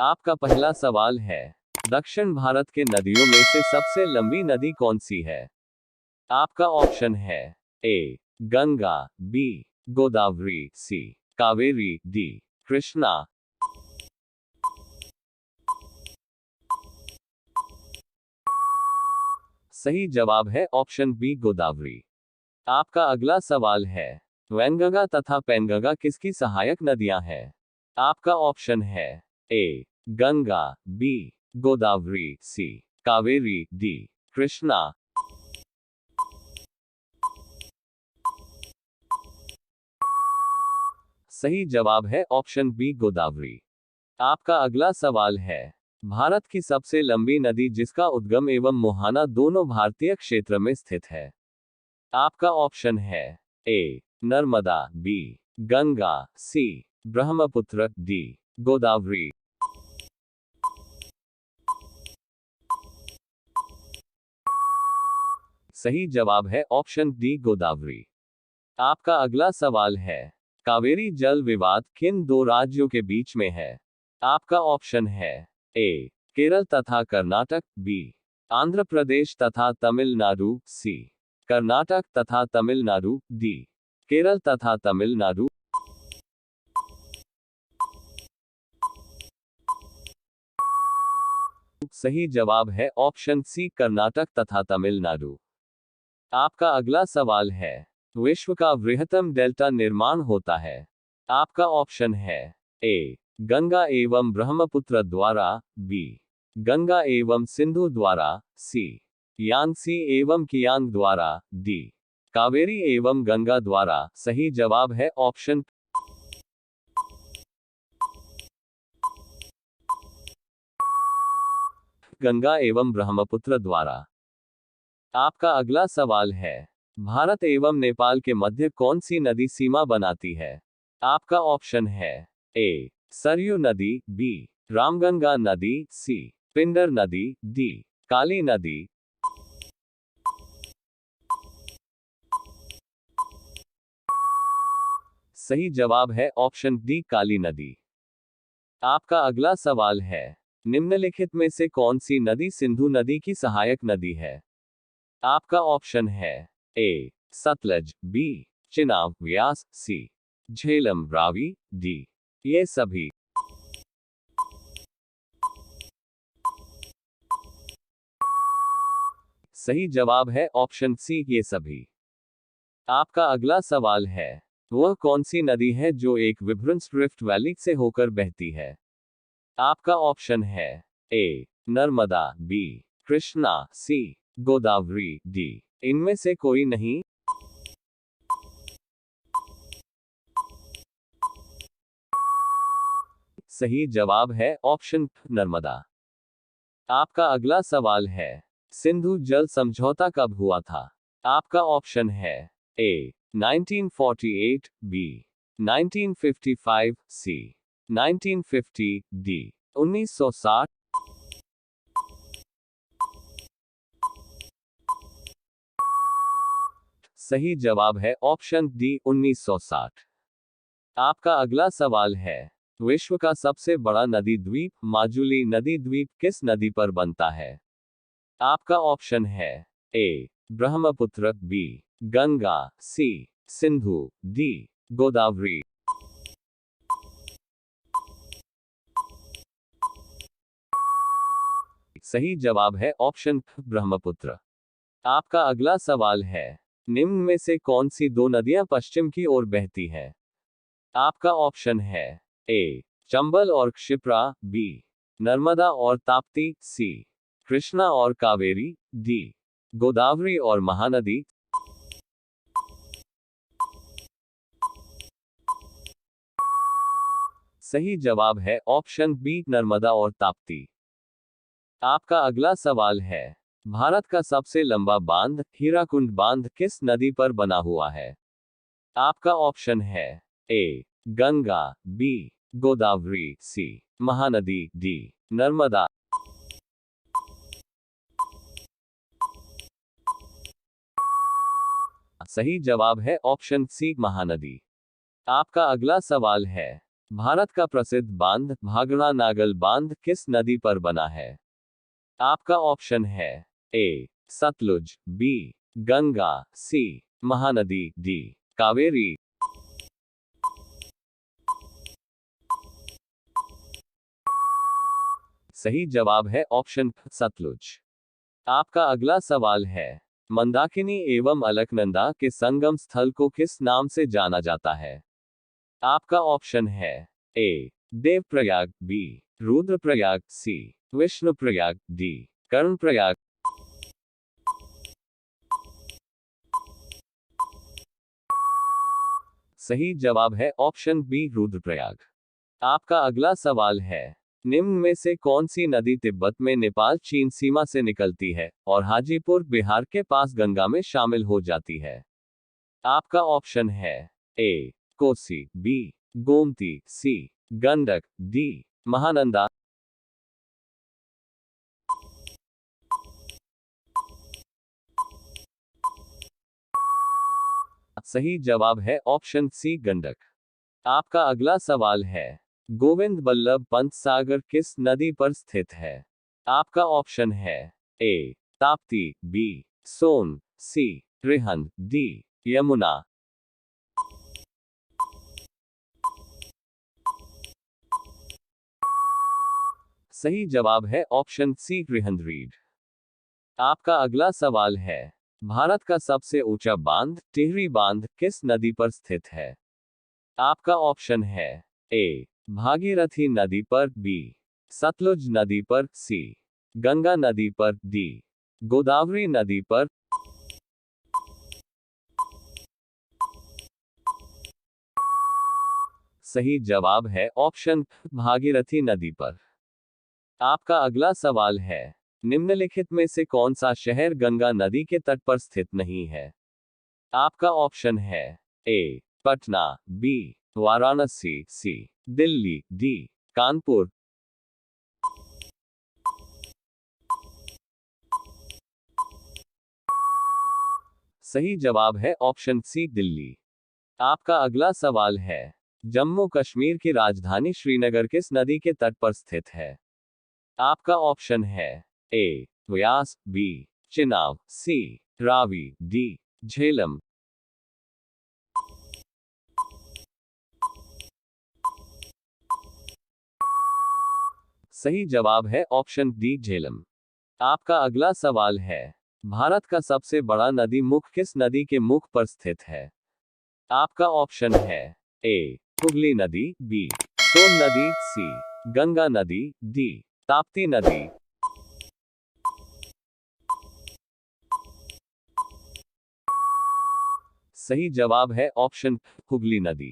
आपका पहला सवाल है, दक्षिण भारत के नदियों में से सबसे लंबी नदी कौन सी है? आपका ऑप्शन है ए गंगा, बी गोदावरी, सी कावेरी, डी कृष्णा। सही जवाब है ऑप्शन बी गोदावरी। आपका अगला सवाल है, वैनगंगा तथा पैनगंगा किसकी सहायक नदियां हैं? आपका ऑप्शन है ए गंगा, बी गोदावरी, सी कावेरी, डी कृष्णा। सही जवाब है ऑप्शन बी गोदावरी। आपका अगला सवाल है, भारत की सबसे लंबी नदी जिसका उद्गम एवं मुहाना दोनों भारतीय क्षेत्र में स्थित है। आपका ऑप्शन है ए नर्मदा, बी गंगा, सी ब्रह्मपुत्र, डी गोदावरी। सही जवाब है ऑप्शन डी गोदावरी। आपका अगला सवाल है, कावेरी जल विवाद किन दो राज्यों के बीच में है? आपका ऑप्शन है ए केरल तथा कर्नाटक, बी आंध्र प्रदेश तथा तमिलनाडु, सी कर्नाटक तथा तमिलनाडु, डी केरल तथा तमिलनाडु। सही जवाब है ऑप्शन सी कर्नाटक तथा तमिलनाडु। आपका अगला सवाल है, विश्व का वृहत्तम डेल्टा निर्माण होता है। आपका ऑप्शन है ए गंगा एवं ब्रह्मपुत्र द्वारा, बी गंगा एवं सिंधु द्वारा, सी यांसी एवं कियांग द्वारा, डी कावेरी एवं गंगा द्वारा। सही जवाब है ऑप्शन गंगा एवं ब्रह्मपुत्र द्वारा। आपका अगला सवाल है, भारत एवं नेपाल के मध्य कौन सी नदी सीमा बनाती है? आपका ऑप्शन है ए सरयू नदी, बी रामगंगा नदी, सी पिंडर नदी, डी काली नदी। सही जवाब है ऑप्शन डी काली नदी। आपका अगला सवाल है, निम्नलिखित में से कौन सी नदी सिंधु नदी की सहायक नदी है? आपका ऑप्शन है ए सतलज, बी चिनाब, व्यास, सी झेलम, रावी, डी ये सभी। सही जवाब है ऑप्शन सी ये सभी। आपका अगला सवाल है, वह कौन सी नदी है जो एक विभ्रंश रिफ्ट वैली से होकर बहती है? आपका ऑप्शन है ए नर्मदा, बी कृष्णा, सी गोदावरी, डी इनमें से कोई नहीं। सही जवाब है ऑप्शन नर्मदा। आपका अगला सवाल है, सिंधु जल समझौता कब हुआ था? आपका ऑप्शन है ए 1948, बी 1955, सी 1950, डी 1960। सही जवाब है ऑप्शन डी 1960। आपका अगला सवाल है, विश्व का सबसे बड़ा नदी द्वीप माजुली नदी द्वीप किस नदी पर बनता है? आपका ऑप्शन है ए ब्रह्मपुत्र, बी गंगा, सी सिंधु, डी गोदावरी। सही जवाब है ऑप्शन ब्रह्मपुत्र। आपका अगला सवाल है, निम्न में से कौन सी दो नदियां पश्चिम की ओर बहती हैं? आपका ऑप्शन है ए चंबल और क्षिप्रा, बी नर्मदा और ताप्ती, सी कृष्णा और कावेरी, डी गोदावरी और महानदी। सही जवाब है ऑप्शन बी नर्मदा और ताप्ती। आपका अगला सवाल है, भारत का सबसे लंबा बांध हीराकुंड बांध किस नदी पर बना हुआ है? आपका ऑप्शन है ए गंगा, बी गोदावरी, सी महानदी, डी नर्मदा। सही जवाब है ऑप्शन सी महानदी। आपका अगला सवाल है, भारत का प्रसिद्ध बांध भागड़ा नागल बांध किस नदी पर बना है? आपका ऑप्शन है ए सतलुज, बी गंगा, सी महानदी, डी कावेरी। सही जवाब है ऑप्शन सतलुज। आपका अगला सवाल है, मंदाकिनी एवं अलकनंदा के संगम स्थल को किस नाम से जाना जाता है? आपका ऑप्शन है ए देवप्रयाग, बी रुद्रप्रयाग, सी विष्णुप्रयाग, डी कर्णप्रयाग। सही जवाब है ऑप्शन बी रुद्रप्रयाग। आपका अगला सवाल है, निम्न में से कौन सी नदी तिब्बत में नेपाल चीन सीमा से निकलती है और हाजीपुर बिहार के पास गंगा में शामिल हो जाती है? आपका ऑप्शन है ए कोसी, बी गोमती, सी गंडक, डी महानंदा। सही जवाब है ऑप्शन सी गंडक। आपका अगला सवाल है, गोविंद बल्लभ पंत सागर किस नदी पर स्थित है? आपका ऑप्शन है ए ताप्ती, बी सोन, सी रिहंद, डी यमुना। सही जवाब है ऑप्शन सी रिहंद रीड। आपका अगला सवाल है, भारत का सबसे ऊंचा बांध टिहरी बांध किस नदी पर स्थित है? आपका ऑप्शन है ए भागीरथी नदी पर, बी सतलुज नदी पर, सी गंगा नदी पर, डी गोदावरी नदी पर। सही जवाब है ऑप्शन भागीरथी नदी पर। आपका अगला सवाल है, निम्नलिखित में से कौन सा शहर गंगा नदी के तट पर स्थित नहीं है? आपका ऑप्शन है ए पटना, बी वाराणसी, सी दिल्ली, डी कानपुर। सही जवाब है ऑप्शन सी दिल्ली। आपका अगला सवाल है, जम्मू कश्मीर की राजधानी श्रीनगर किस नदी के तट पर स्थित है? आपका ऑप्शन है ए व्यास, बी चिनाब, सी रावी, डी झेलम। सही जवाब है ऑप्शन डी झेलम। आपका अगला सवाल है, भारत का सबसे बड़ा नदी मुख किस नदी के मुख पर स्थित है? आपका ऑप्शन है ए हुगली नदी, बी सोन नदी, सी गंगा नदी, डी ताप्ती नदी। सही जवाब है ऑप्शन हुगली नदी।